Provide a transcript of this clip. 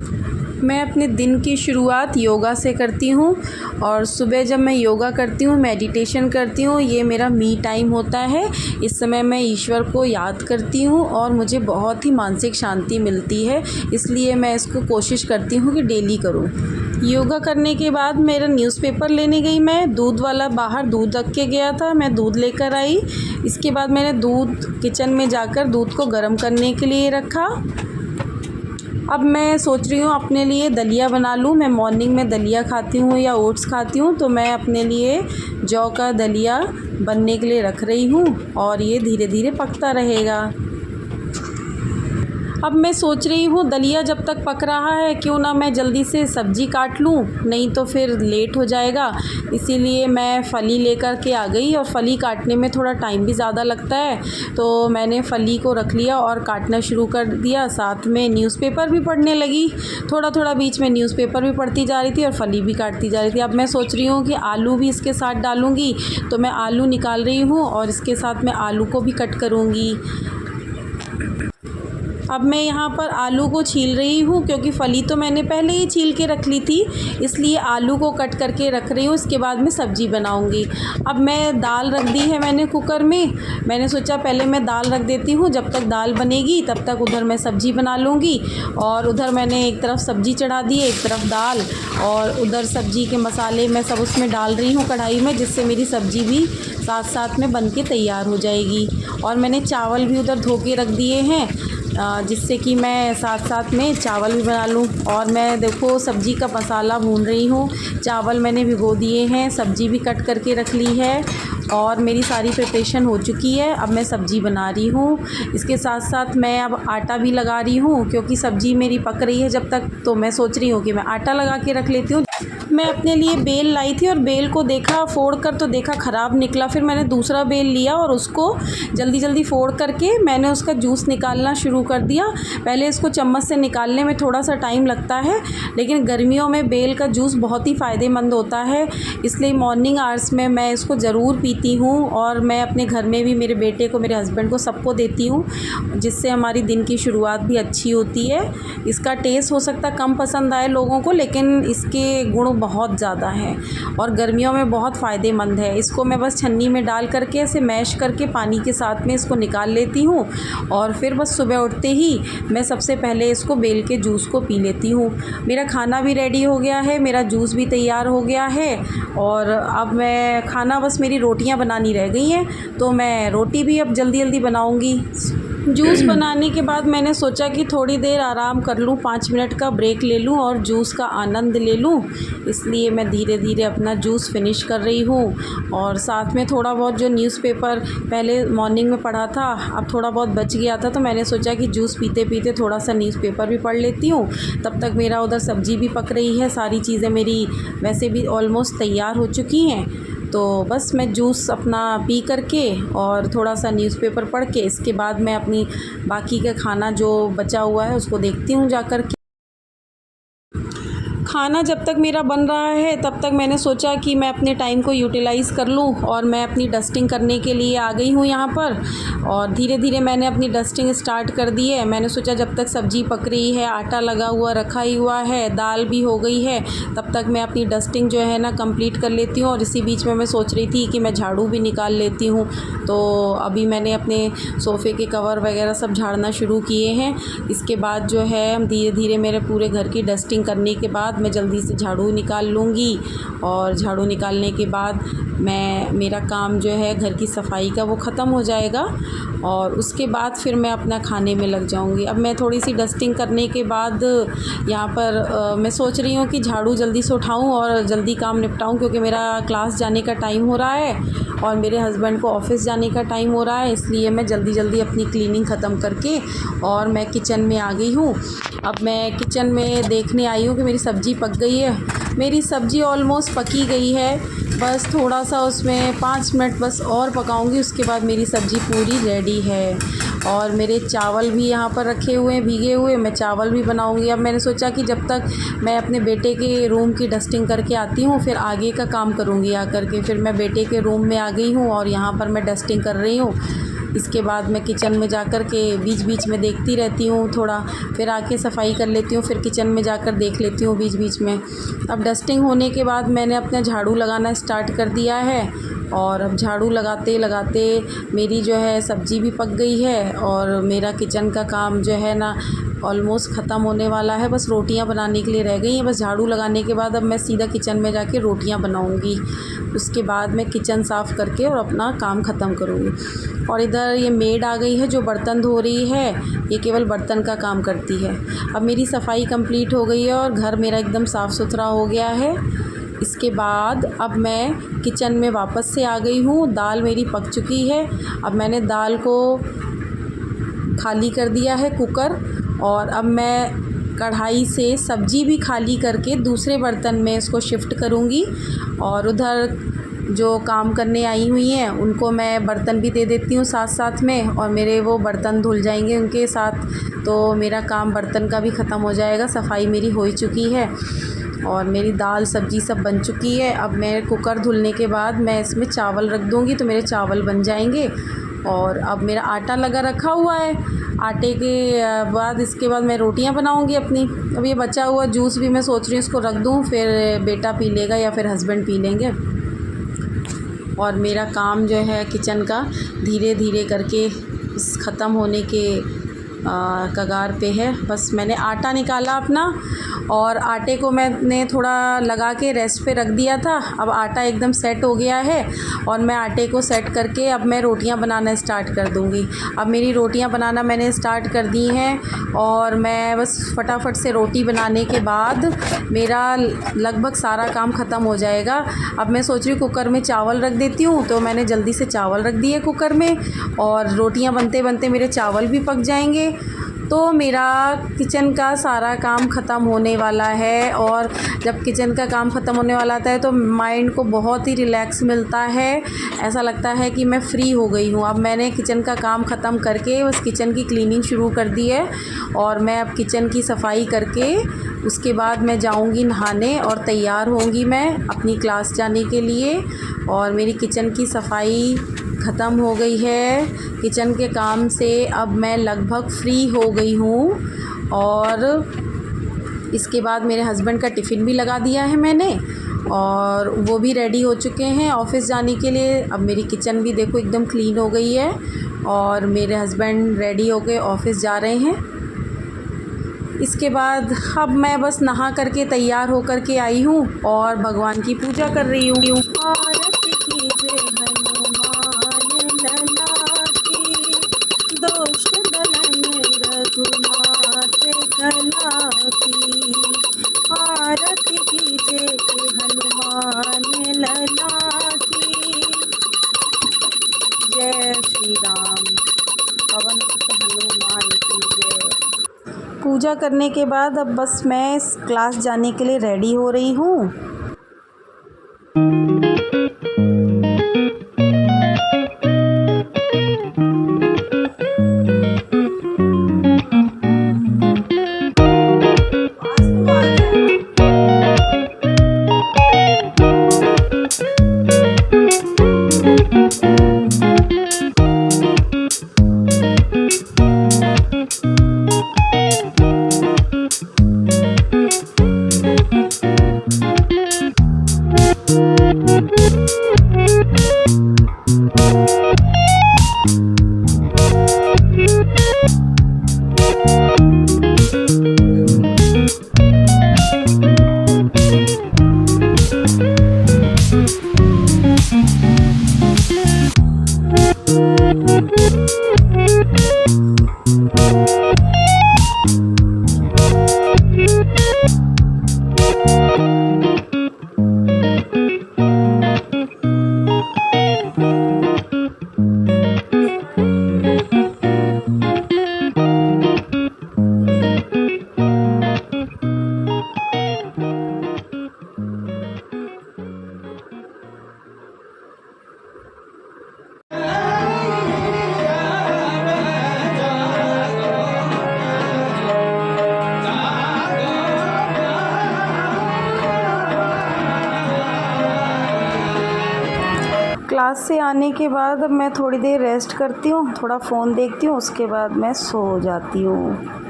मैं अपने दिन की शुरुआत योगा से करती हूँ और सुबह जब मैं योगा करती हूँ, मेडिटेशन करती हूँ, ये मेरा मी टाइम होता है। इस समय मैं ईश्वर को याद करती हूँ और मुझे बहुत ही मानसिक शांति मिलती है, इसलिए मैं इसको कोशिश करती हूँ कि डेली करूँ। योगा करने के बाद मेरा न्यूज़पेपर लेने गई मैं, दूध वाला बाहर दूध रख के गया था, मैं दूध लेकर आई। इसके बाद मैंने दूध किचन में जाकर दूध को गर्म करने के लिए रखा। अब मैं सोच रही हूँ अपने लिए दलिया बना लूँ। मैं मॉर्निंग में दलिया खाती हूँ या ओट्स खाती हूँ, तो मैं अपने लिए जौ का दलिया बनने के लिए रख रही हूँ और ये धीरे धीरे पकता रहेगा। अब मैं सोच रही हूँ दलिया जब तक पक रहा है क्यों ना मैं जल्दी से सब्ज़ी काट लूँ, नहीं तो फिर लेट हो जाएगा। इसीलिए मैं फली लेकर के आ गई और फली काटने में थोड़ा टाइम भी ज़्यादा लगता है, तो मैंने फली को रख लिया और काटना शुरू कर दिया। साथ में न्यूज़पेपर भी पढ़ने लगी, थोड़ा थोड़ा बीच में न्यूज़पेपर भी पढ़ती जा रही थी और फली भी काटती जा रही थी। अब मैं सोच रही हूँ कि आलू भी इसके साथ डालूँगी, तो मैं आलू निकाल रही हूँ और इसके साथ मैं आलू को भी कट करूँगी। अब मैं यहाँ पर आलू को छील रही हूँ, क्योंकि फली तो मैंने पहले ही छील के रख ली थी, इसलिए आलू को कट करके रख रही हूँ। इसके बाद मैं सब्ज़ी बनाऊँगी। अब मैं दाल रख दी है मैंने कुकर में। मैंने सोचा पहले मैं दाल रख देती हूँ, जब तक दाल बनेगी तब तक उधर मैं सब्ज़ी बना लूँगी। और उधर मैंने एक तरफ सब्ज़ी चढ़ा दी है, एक तरफ दाल, और उधर सब्ज़ी के मसाले मैं सब उसमें डाल रही हूँ कढ़ाई में, जिससे मेरी सब्ज़ी भी साथ साथ में बन के तैयार हो जाएगी। और मैंने चावल भी उधर धो के रख दिए हैं, जिससे कि मैं साथ साथ में चावल भी बना लूँ। और मैं देखो सब्ज़ी का मसाला भून रही हूँ, चावल मैंने भिगो दिए हैं, सब्ज़ी भी कट करके रख ली है और मेरी सारी प्रिपरेशन हो चुकी है। अब मैं सब्ज़ी बना रही हूँ, इसके साथ साथ मैं अब आटा भी लगा रही हूँ, क्योंकि सब्ज़ी मेरी पक रही है जब तक, तो मैं सोच रही हूँ कि मैं आटा लगा के रख लेती हूँ। मैं अपने लिए बेल लाई थी और बेल को देखा फोड़ कर, तो देखा ख़राब निकला। फिर मैंने दूसरा बेल लिया और उसको जल्दी जल्दी फोड़ करके मैंने उसका जूस निकालना शुरू कर दिया। पहले इसको चम्मच से निकालने में थोड़ा सा टाइम लगता है, लेकिन गर्मियों में बेल का जूस बहुत ही फ़ायदेमंद होता है, इसलिए मॉर्निंग आवर्स में मैं इसको ज़रूर पीती हूँ। और मैं अपने घर में भी मेरे बेटे को, मेरे हस्बैंड को, सबको देती हूँ, जिससे हमारी दिन की शुरुआत भी अच्छी होती है। इसका टेस्ट हो सकता कम पसंद आए लोगों को, लेकिन इसके गुण बहुत ज़्यादा हैं और गर्मियों में बहुत फ़ायदेमंद है। इसको मैं बस छन्नी में डाल करके ऐसे मैश करके पानी के साथ में इसको निकाल लेती हूँ और फिर बस सुबह उठते ही मैं सबसे पहले इसको बेल के जूस को पी लेती हूँ। मेरा खाना भी रेडी हो गया है, मेरा जूस भी तैयार हो गया है और अब मैं खाना, बस मेरी रोटियाँ बनानी रह गई हैं, तो मैं रोटी भी अब जल्दी जल्दी बनाऊँगी। जूस बनाने के बाद मैंने सोचा कि थोड़ी देर आराम कर लूँ, 5 मिनट का ब्रेक ले लूँ और जूस का आनंद ले लूँ, इसलिए मैं धीरे धीरे अपना जूस फिनिश कर रही हूँ। और साथ में थोड़ा बहुत जो न्यूज़पेपर पहले मॉर्निंग में पढ़ा था, अब थोड़ा बहुत बच गया था, तो मैंने सोचा कि जूस पीते पीते थोड़ा सा न्यूज़पेपर भी पढ़ लेती हूँ। तब तक मेरा उधर सब्ज़ी भी पक रही है, सारी चीज़ें मेरी वैसे भी ऑलमोस्ट तैयार हो चुकी हैं, तो बस मैं जूस अपना पी करके और थोड़ा सा न्यूज़पेपर पढ़ के इसके बाद मैं अपनी बाकी का खाना जो बचा हुआ है उसको देखती हूँ जा कर के। खाना जब तक मेरा बन रहा है तब तक मैंने सोचा कि मैं अपने टाइम को यूटिलाइज़ कर लूँ और मैं अपनी डस्टिंग करने के लिए आ गई हूँ यहाँ पर। और धीरे धीरे मैंने अपनी डस्टिंग स्टार्ट कर दी है। मैंने सोचा जब तक सब्ज़ी पक रही है, आटा लगा हुआ रखा ही हुआ है, दाल भी हो गई है, तब तक मैं अपनी डस्टिंग जो है ना कंप्लीट कर लेती हूँ। और इसी बीच में मैं सोच रही थी कि मैं झाड़ू भी निकाल लेती हूँ, तो अभी मैंने अपने सोफ़े के कवर वगैरह सब झाड़ना शुरू किए हैं। इसके बाद जो है धीरे धीरे मेरे पूरे घर की डस्टिंग करने के बाद मैं जल्दी से झाड़ू निकाल लूँगी और झाड़ू निकालने के बाद मेरा काम जो है घर की सफाई का वो ख़त्म हो जाएगा और उसके बाद फिर मैं अपना खाने में लग जाऊँगी। अब मैं थोड़ी सी डस्टिंग करने के बाद यहाँ पर मैं सोच रही हूँ कि झाड़ू जल्दी से उठाऊँ और जल्दी काम निपटाऊँ, क्योंकि मेरा क्लास जाने का टाइम हो रहा है और मेरे हस्बैंड को ऑफ़िस जाने का टाइम हो रहा है, इसलिए मैं जल्दी जल्दी अपनी क्लीनिंग ख़त्म करके और मैं किचन में आ गई हूँ। अब मैं किचन में देखने आई हूँ कि मेरी सब्ज़ी पक गई है। मेरी सब्ज़ी ऑलमोस्ट पकी गई है, बस थोड़ा सा उसमें 5 मिनट बस और पकाऊंगी, उसके बाद मेरी सब्ज़ी पूरी रेडी है। और मेरे चावल भी यहाँ पर रखे हुए हैं भीगे हुए, मैं चावल भी बनाऊंगी। अब मैंने सोचा कि जब तक मैं अपने बेटे के रूम की डस्टिंग करके आती हूँ फिर आगे का काम करूँगी आकर के। फिर मैं बेटे के रूम में आ गई हूँ और यहाँ पर मैं डस्टिंग कर रही हूँ। इसके बाद मैं किचन में जाकर के बीच बीच में देखती रहती हूँ थोड़ा, फिर आके सफाई कर लेती हूँ, फिर किचन में जाकर देख लेती हूँ बीच बीच में। अब डस्टिंग होने के बाद मैंने अपना झाड़ू लगाना स्टार्ट कर दिया है और अब झाड़ू लगाते लगाते मेरी जो है सब्ज़ी भी पक गई है और मेरा किचन का काम जो है ना ऑलमोस्ट ख़त्म होने वाला है। बस रोटियां बनाने के लिए रह गई हैं। बस झाड़ू लगाने के बाद अब मैं सीधा किचन में जाके रोटियां बनाऊंगी। उसके बाद मैं किचन साफ़ करके और अपना काम ख़त्म करूँगी। और इधर ये मेड आ गई है जो बर्तन धो रही है, ये केवल बर्तन का काम करती है। अब मेरी सफाई कंप्लीट हो गई है और घर मेरा एकदम साफ़ सुथरा हो गया है। इसके बाद अब मैं किचन में वापस से आ गई हूँ। दाल मेरी पक चुकी है। अब मैंने दाल को खाली कर दिया है कुकर, और अब मैं कढ़ाई से सब्ज़ी भी खाली करके दूसरे बर्तन में इसको शिफ्ट करूँगी। और उधर जो काम करने आई हुई हैं उनको मैं बर्तन भी दे देती हूँ साथ साथ में, और मेरे वो बर्तन धुल जाएंगे उनके साथ, तो मेरा काम बर्तन का भी ख़त्म हो जाएगा। सफाई मेरी हो ही चुकी है और मेरी दाल सब्ज़ी सब बन चुकी है। अब मैं कुकर धुलने के बाद मैं इसमें चावल रख दूँगी तो मेरे चावल बन जाएंगे। और अब मेरा आटा लगा रखा हुआ है। आटे के बाद इसके बाद मैं रोटियां बनाऊंगी अपनी। अब ये बचा हुआ जूस भी मैं सोच रही हूँ इसको रख दूँ, फिर बेटा पी लेगा या फिर हस्बैंड पी लेंगे। और मेरा काम जो है किचन का धीरे धीरे करके ख़त्म होने के कगार पे है। बस मैंने आटा निकाला अपना, और आटे को मैंने थोड़ा लगा के रेस्ट पे रख दिया था। अब आटा एकदम सेट हो गया है और मैं आटे को सेट करके अब मैं रोटियां बनाना स्टार्ट कर दूंगी। अब मेरी रोटियां बनाना मैंने स्टार्ट कर दी हैं और मैं बस फटाफट से रोटी बनाने के बाद मेरा लगभग सारा काम ख़त्म हो जाएगा। अब मैं सोच रही हूँ कुकर में चावल रख देती हूँ, तो मैंने जल्दी से चावल रख दिए कुकर में, और रोटियां बनते बनते मेरे चावल भी पक जाएंगे। तो मेरा किचन का सारा काम ख़त्म होने वाला है। और जब किचन का काम ख़त्म होने वाला आता है तो माइंड को बहुत ही रिलैक्स मिलता है। ऐसा लगता है कि मैं फ़्री हो गई हूँ। अब मैंने किचन का काम ख़त्म करके बस किचन की क्लीनिंग शुरू कर दी है, और मैं अब किचन की सफाई करके उसके बाद मैं जाऊँगी नहाने और तैयार होंगी मैं अपनी क्लास जाने के लिए। और मेरी किचन की सफाई ख़त्म हो गई है। किचन के काम से अब मैं लगभग फ़्री हो गई हूँ। और इसके बाद मेरे हस्बैंड का टिफ़िन भी लगा दिया है मैंने, और वो भी रेडी हो चुके हैं ऑफ़िस जाने के लिए। अब मेरी किचन भी देखो एकदम क्लीन हो गई है, और मेरे हस्बैंड रेडी होके ऑफ़िस जा रहे हैं। इसके बाद अब मैं बस नहा करके तैयार होकर के आई हूँ और भगवान की पूजा कर रही हूँ। आरती कीजिए हनुमान लला की, दुष्ट दलन रघुनाथ कला की। आरती कीजिए हनुमान लला की। जय श्री राम। पवन सुत हनुमान की जय। पूजा करने के बाद अब बस मैं क्लास जाने के लिए रेडी हो रही हूँ। क्लास से आने के बाद अब मैं थोड़ी देर रेस्ट करती हूँ, थोड़ा फ़ोन देखती हूँ, उसके बाद मैं सो जाती हूँ।